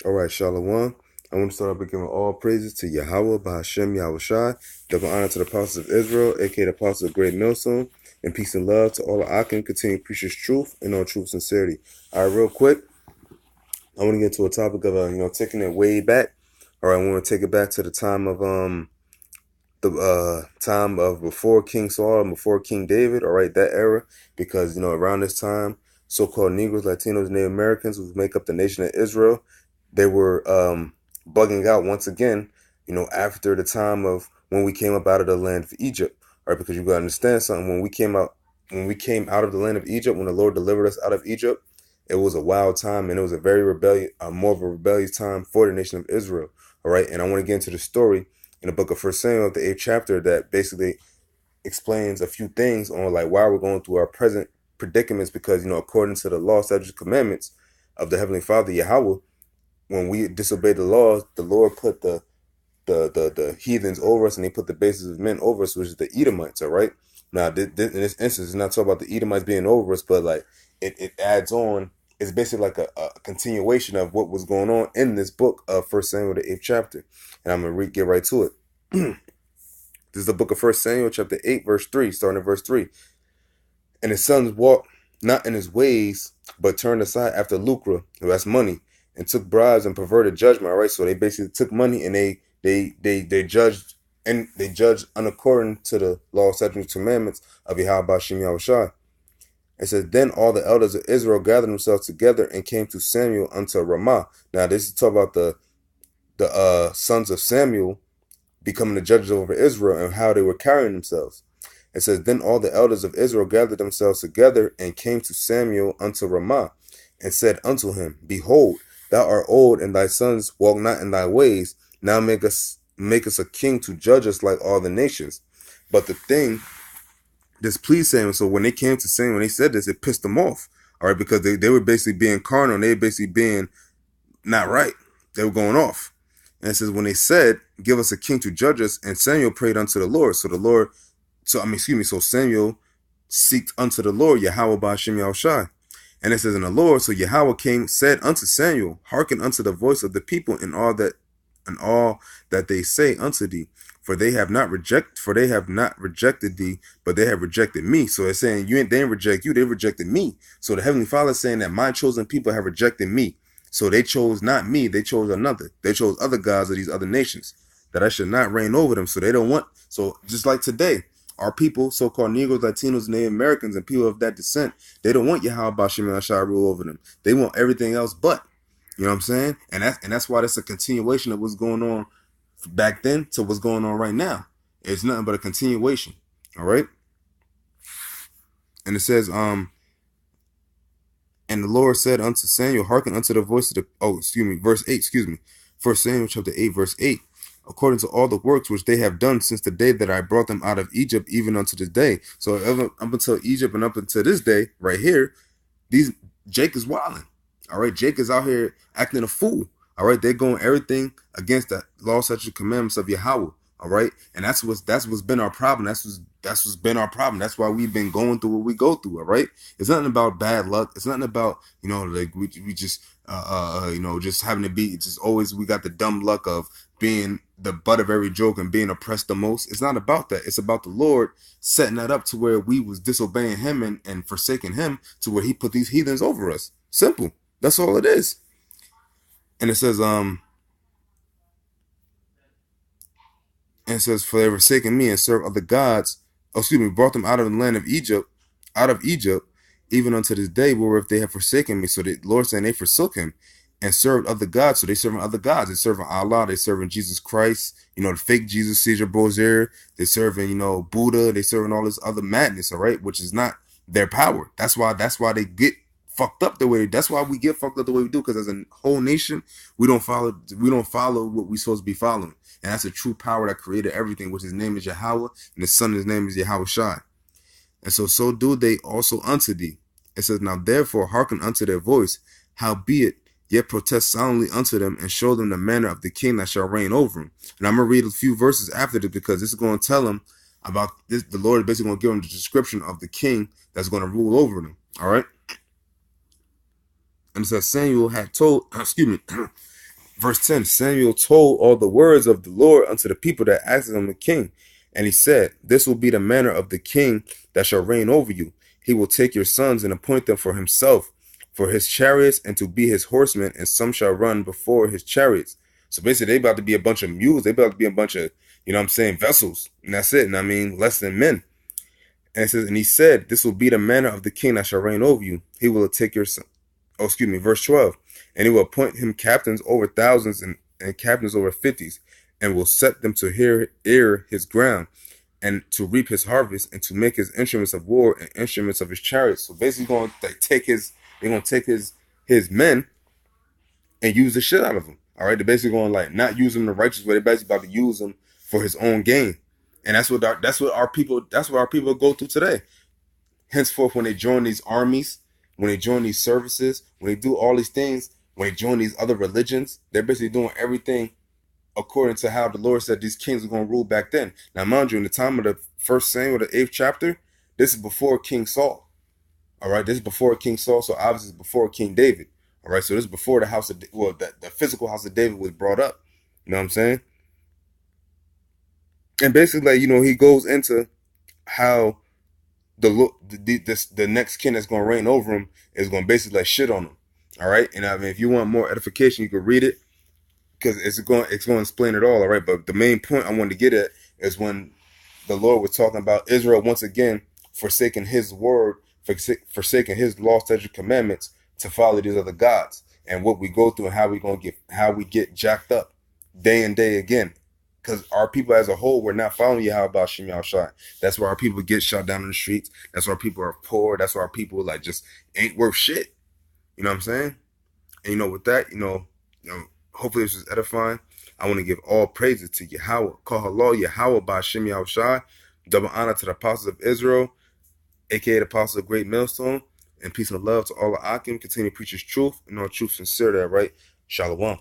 All right, Shalom. I want to start off by giving all praises to Yahweh, Bahashem, Yahushai, double honor to the apostles of Israel, aka the apostles of Great Millstone, and peace and love to all the Akim, continue to preach His truth and all truth sincerity. All right, real quick, I want to get to a topic of taking it way back. All right, I want to take it back to the time of time of before King Saul and before King David. All right, that era, because around this time, so-called Negroes, Latinos, Native Americans, who make up the nation of Israel, they were bugging out once again. After the time of when we came up out of the land of Egypt. All right, because you gotta understand something. When we came out of the land of Egypt, when the Lord delivered us out of Egypt, it was a wild time, and it was a very more of a rebellious time for the nation of Israel. All right, and I want to get into the story in the book of First Samuel, the 8th chapter, that basically explains a few things on like why we're going through our present predicaments. Because according to the law, statutes, commandments of the Heavenly Father Yahweh, when we disobey the laws, the Lord put the heathens over us, and they put the bases of men over us, which is the Edomites. All right. Now, in this instance, it's not talking about the Edomites being over us, but like it adds on. It's basically like a continuation of what was going on in this book of First Samuel, the 8th chapter. And I'm gonna get right to it. This is the book of First Samuel, chapter 8, verse 3, starting at verse 3. And his sons walked not in his ways, but turned aside after lucre, that's money, and took bribes and perverted judgment. All right, so they basically took money, and they judged, and they judged unaccording to the law, statutes, commandments of Yahweh Bashem Yahushai. It says, then all the elders of Israel gathered themselves together and came to Samuel unto Ramah. Now this is talk about the sons of Samuel becoming the judges over Israel and how they were carrying themselves. It says, then all the elders of Israel gathered themselves together and came to Samuel unto Ramah, and said unto him, behold, thou art old, and thy sons walk not in thy ways. Now make us a king to judge us like all the nations. But the thing displeased Samuel. So when they came to Samuel, when they said this, it pissed them off. All right, because they were basically being carnal, and they were basically being not right. They were going off. And it says, when they said, give us a king to judge us, and Samuel prayed unto the Lord. So Samuel seeked unto the Lord, Yahweh Ba'ashem Yahushai. And it says, in the Lord, so Yahweh said unto Samuel, hearken unto the voice of the people in all that they say unto thee. For they have not rejected thee, but they have rejected me. So it's saying they didn't reject you, they rejected me. So the Heavenly Father is saying that my chosen people have rejected me. So they chose not me, they chose another. They chose other gods of these other nations, that I should not reign over them. So they don't want, so just like today, our people, so-called Negroes, Latinos, Native Americans, and people of that descent, they don't want Yahweh Bashem Yahushai rule over them. They want everything else but. You know what I'm saying? And that's why that's a continuation of what's going on back then to what's going on right now. It's nothing but a continuation. All right. And it says, and the Lord said unto Samuel, hearken unto the voice of verse 8, First Samuel chapter 8, verse 8. According to all the works which they have done since the day that I brought them out of Egypt, even unto this day. So up until Egypt and up until this day, right here, Jake is wilding. All right, Jake is out here acting a fool. All right, they're going everything against the law, statutes, commandments of Yahweh. All right, and that's what's been our problem. That's what's been our problem. That's why we've been going through what we go through. All right, it's nothing about bad luck. It's nothing about like we just just having to be just always we got the dumb luck of being the butt of every joke and being oppressed the most. It's not about that. It's about the Lord setting that up to where we was disobeying Him and forsaking Him to where He put these heathens over us. Simple. That's all it is. And it says, for they were forsaken me and served other gods, brought them out of the land of Egypt, even unto this day, wherewith they have forsaken me. So the Lord saying they forsook Him and served other gods. So they serving other gods. They serving Allah. They serving Jesus Christ. The fake Jesus, Caesar Borgia. They serving, Buddha. They serving all this other madness. All right, which is not their power. That's why they get fucked up the way. That's why we get fucked up the way we do. Because as a whole nation, we don't follow what we're supposed to be following. And that's a true power that created everything, which His name is Yahweh, and His Son, His name is Yahweh Shai. And so do they also unto thee. It says, now therefore hearken unto their voice, howbeit yet protest soundly unto them, and show them the manner of the king that shall reign over them. And I'm going to read a few verses after this, because this is going to tell them about this. The Lord is basically going to give them the description of the king that's going to rule over them. All right. And it says, Samuel had told, Verse 10, Samuel told all the words of the Lord unto the people that asked him a king. And he said, this will be the manner of the king that shall reign over you. He will take your sons and appoint them for himself, for his chariots, and to be his horsemen, and some shall run before his chariots. So basically, they about to be a bunch of mules. They about to be a bunch of, you know what I'm saying, vessels. And that's it. And I mean, less than men. And it says, and he said, this will be the manner of the king that shall reign over you. He will take your son. Oh, excuse me, verse 12. And he will appoint him captains over thousands and captains over fifties, and will set them to hear his ground, and to reap his harvest, and to make his instruments of war and instruments of his chariots. So basically, going to take they're gonna take his men and use the shit out of them. All right, they're basically going to like not use them the righteous way. They're basically about to use them for his own gain, and that's what our people go through today. Henceforth, when they join these armies, when they join these services, when they do all these things, when they join these other religions, they're basically doing everything according to how the Lord said these kings are going to rule back then. Now, mind you, in the time of the first Samuel, the 8th chapter, this is before King Saul. All right, this is before King Saul, so obviously it's before King David. All right, so this is before the house of, well, the physical house of David was brought up. You know what I'm saying? And basically, like, you know, he goes into how the next king that's going to reign over him is going to basically like shit on him. All right, and I mean, if you want more edification, you can read it because it's going to explain it all. All right, but the main point I wanted to get at is when the Lord was talking about Israel once again forsaking His word, forsaking His law, statute, commandments to follow these other gods, and what we go through and how we get jacked up day and day again. Because our people as a whole, we're not following Yahweh Shem Yahushai. That's why our people get shot down in the streets. That's why our people are poor. That's why our people like just ain't worth shit. You know what I'm saying? And you know, with that, hopefully this is edifying. I want to give all praises to Yahweh. Call hello Yahweh by Shem Yahushai. Double honor to the apostles of Israel, aka the apostles of Great Millstone. And peace and love to all the Akim. Continue to preach His truth and all truth sincere. That right. Shalom.